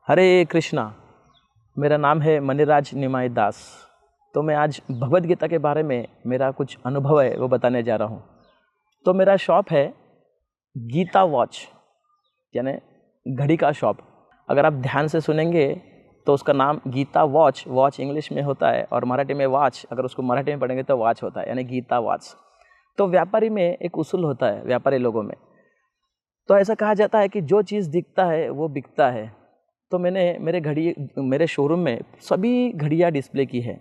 हरे कृष्णा। मेरा नाम है मणिराज निमाई दास। तो मैं आज भगवद गीता के बारे में मेरा कुछ अनुभव है वो बताने जा रहा हूँ। तो मेरा शॉप है गीता वॉच, यानी घड़ी का शॉप। अगर आप ध्यान से सुनेंगे तो उसका नाम गीता वॉच, वॉच इंग्लिश में होता है और मराठी में वॉच, अगर उसको मराठी में पढ़ेंगे तो वॉच होता है, यानी गीता वॉच। तो व्यापारी में एक उसूल होता है, व्यापारी लोगों में तो ऐसा कहा जाता है कि जो चीज़ दिखता है वो बिकता है। तो मैंने मेरे शोरूम में सभी घड़ियाँ डिस्प्ले की है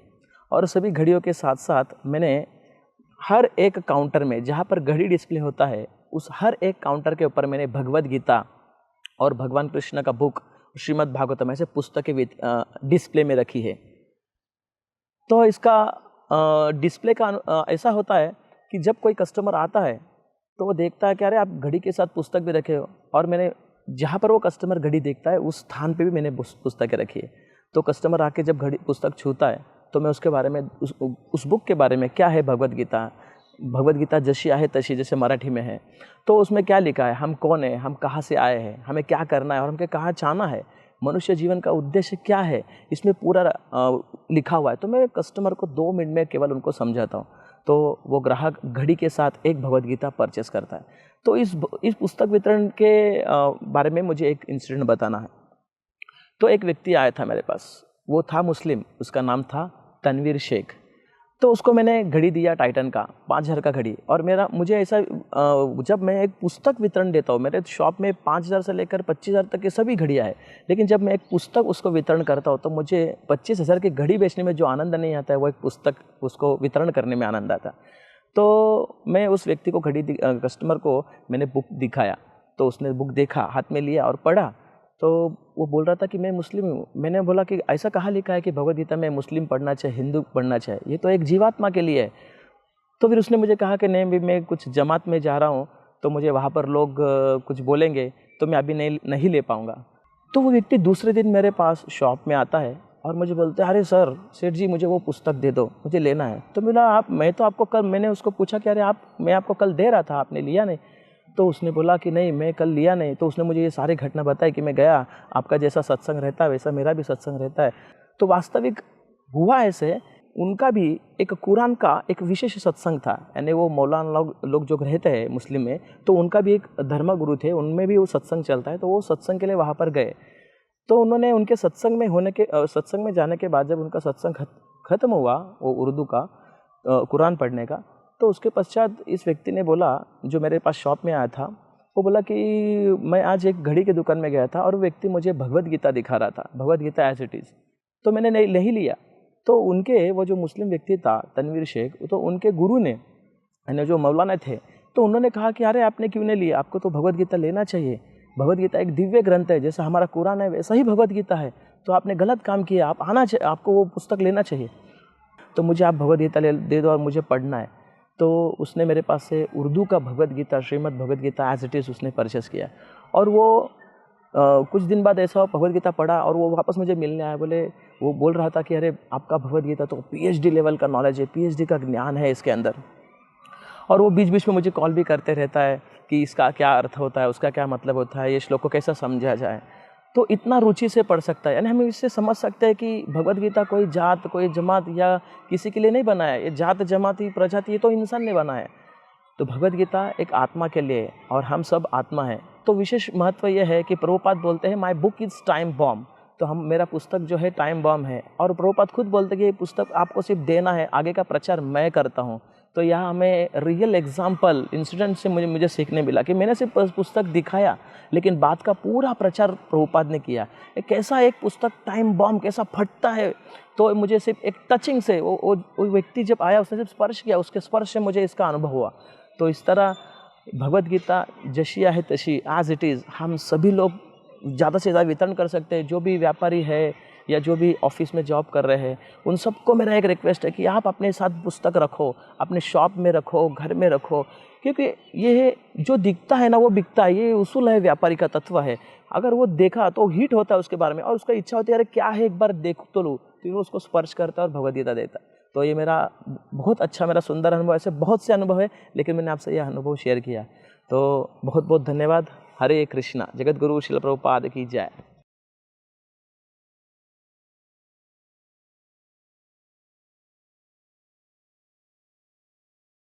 और सभी घड़ियों के साथ साथ मैंने हर एक काउंटर में जहाँ पर घड़ी डिस्प्ले होता है उस हर एक काउंटर के ऊपर मैंने भगवद गीता और भगवान कृष्ण का बुक श्रीमद् भागवतम ऐसे पुस्तकें डिस्प्ले में रखी है। तो इसका डिस्प्ले का ऐसा होता है कि जब कोई कस्टमर आता है तो वो देखता है कि अरे आप घड़ी के साथ पुस्तक भी रखे हो, और मैंने जहाँ पर वो कस्टमर घड़ी देखता है उस स्थान पे भी मैंने पुस्तकें रखी है। तो कस्टमर आके जब घड़ी पुस्तक छूता है तो मैं उसके बारे में उस बुक के बारे में क्या है भगवद गीता जैसी आहे तशी, जैसे मराठी में है, तो उसमें क्या लिखा है, हम कौन है, हम कहाँ से आए हैं, हमें क्या करना है और हमें कहाँ जाना है, मनुष्य जीवन का उद्देश्य क्या है, इसमें पूरा लिखा हुआ है। तो मैं कस्टमर को 2 मिनट में केवल उनको समझाता हूँ, तो वो ग्राहक घड़ी के साथ एक भगवद गीता परचेस करता है। तो इस पुस्तक वितरण के बारे में मुझे एक इंसिडेंट बताना है। तो एक व्यक्ति आया था मेरे पास, वो था मुस्लिम, उसका नाम था तनवीर शेख। तो उसको मैंने घड़ी दिया टाइटन का 5000 का घड़ी, और मुझे ऐसा जब मैं एक पुस्तक वितरण देता हूँ, मेरे शॉप में 5000 से लेकर 25000 तक की सभी घड़ियाँ हैं, लेकिन जब मैं एक पुस्तक उसको वितरण करता हूँ तो मुझे 25000 की घड़ी बेचने में जो आनंद नहीं आता है वो एक पुस्तक उसको वितरण करने में आनंद आता है। तो मैं उस व्यक्ति को कस्टमर को मैंने बुक दिखाया, तो उसने बुक देखा, हाथ में लिया और पढ़ा। तो वो बोल रहा था कि मैं मुस्लिम हूँ। मैंने बोला कि ऐसा कहाँ लिखा है कि भगवद गीता में मुस्लिम पढ़ना चाहिए, हिंदू पढ़ना चाहिए, ये तो एक जीवात्मा के लिए है। तो फिर उसने मुझे कहा कि नहीं भी मैं कुछ जमात में जा रहा हूँ, तो मुझे वहाँ पर लोग कुछ बोलेंगे तो मैं अभी नहीं ले पाऊँगा। तो वो व्यक्ति दूसरे दिन मेरे पास शॉप में आता है और मुझे बोलते हैं, अरे सर सेठ जी मुझे वो पुस्तक दे दो, मुझे लेना है। तो मैंने उसको पूछा कि अरे मैं आपको कल दे रहा था, आपने लिया नहीं। तो उसने बोला कि नहीं मैं कल लिया नहीं। तो उसने मुझे ये सारी घटना बताई कि मैं गया, आपका जैसा सत्संग रहता है वैसा मेरा भी सत्संग रहता है। तो वास्तविक हुआ ऐसे, उनका भी एक कुरान का एक विशेष सत्संग था, यानी वो मौलाना लोग जो रहते हैं मुस्लिम में, तो उनका भी एक धर्मगुरु थे, उनमें भी वो सत्संग चलता है। तो वो सत्संग के लिए वहाँ पर गए। तो उन्होंने उनके सत्संग में जाने के बाद जब उनका सत्संग खत्म हुआ, वो उर्दू का कुरान पढ़ने का, तो उसके पश्चात इस व्यक्ति ने बोला, जो मेरे पास शॉप में आया था, वो बोला कि मैं आज एक घड़ी की दुकान में गया था और वो व्यक्ति मुझे भगवद गीता दिखा रहा था, Bhagavad Gita as it is. तो मैंने नहीं लिया। तो उनके वो जो मुस्लिम व्यक्ति था तनवीर शेख, तो उनके गुरु ने, यानी जो मौलाना थे, तो उन्होंने कहा कि अरे आपने क्यों नहीं लिया, आपको तो भगवद गीता लेना चाहिए। भगवद गीता एक दिव्य ग्रंथ है, जैसा हमारा कुरान है वैसा ही भगवद गीता है। तो आपने गलत काम किया, आपको वो पुस्तक लेना चाहिए। तो मुझे आप भगवद गीता दे दो और मुझे पढ़ना है। तो उसने मेरे पास से उर्दू का Bhagavad Gita, Shrimad Bhagavad Gita as it is उसने परचेस किया। और वो कुछ दिन बाद ऐसा भगवद गीता पढ़ा और वो वापस मुझे मिलने आया। वो बोल रहा था कि अरे आपका भगवद गीता तो PhD लेवल का नॉलेज है, PhD का ज्ञान है इसके अंदर। और वो बीच बीच में मुझे कॉल भी करते रहता है कि इसका क्या अर्थ होता है, उसका क्या मतलब होता है, ये श्लोक को कैसा समझा जाए। तो इतना रुचि से पढ़ सकता है, यानी हम इससे समझ सकते हैं कि भगवद गीता कोई जात, कोई जमात या किसी के लिए नहीं बनाया है। ये जात, जमाती, प्रजाति ये तो इंसान ने बनाया है। तो भगवद गीता एक आत्मा के लिए और हम सब आत्मा हैं। तो विशेष महत्व यह है कि प्रभुपाद बोलते हैं my book is time bomb. तो मेरा पुस्तक जो है टाइम बॉम्ब है, और प्रभुपाद खुद बोलते हैं कि ये पुस्तक आपको सिर्फ देना है, आगे का प्रचार मैं करता हूँ। तो यहाँ हमें रियल एग्जाम्पल इंसिडेंट से मुझे सीखने मिला कि मैंने सिर्फ पुस्तक दिखाया, लेकिन बात का पूरा प्रचार प्रभुपाद ने किया। कैसा एक पुस्तक टाइम बॉम्ब कैसा फटता है। तो मुझे सिर्फ एक टचिंग से वो व्यक्ति जब आया, उसने सिर्फ स्पर्श किया, उसके स्पर्श से मुझे इसका अनुभव हुआ। तो इस तरह भगवद गीता जैसी आहे तशी एज इट इज़ हम सभी लोग ज़्यादा से ज़्यादा वितरण कर सकते हैं। जो भी व्यापारी है या जो भी ऑफिस में जॉब कर रहे हैं, उन सबको मेरा एक रिक्वेस्ट है कि आप अपने साथ पुस्तक रखो, अपने शॉप में रखो, घर में रखो, क्योंकि ये जो दिखता है ना वो बिकता है। ये उसूल है, व्यापारी का तत्व है। अगर वो देखा तो हिट होता है उसके बारे में, और उसका इच्छा होती है अरे क्या है एक बार देख तो लूँ, तो वो उसको स्पर्श करता है और भगवद गीता देता है। तो ये मेरा बहुत अच्छा, मेरा सुंदर अनुभव। ऐसे बहुत से अनुभव है, लेकिन मैंने आपसे यह अनुभव शेयर किया। तो बहुत बहुत धन्यवाद। हरे कृष्णा। जगत गुरु श्रील प्रभुपाद की जय।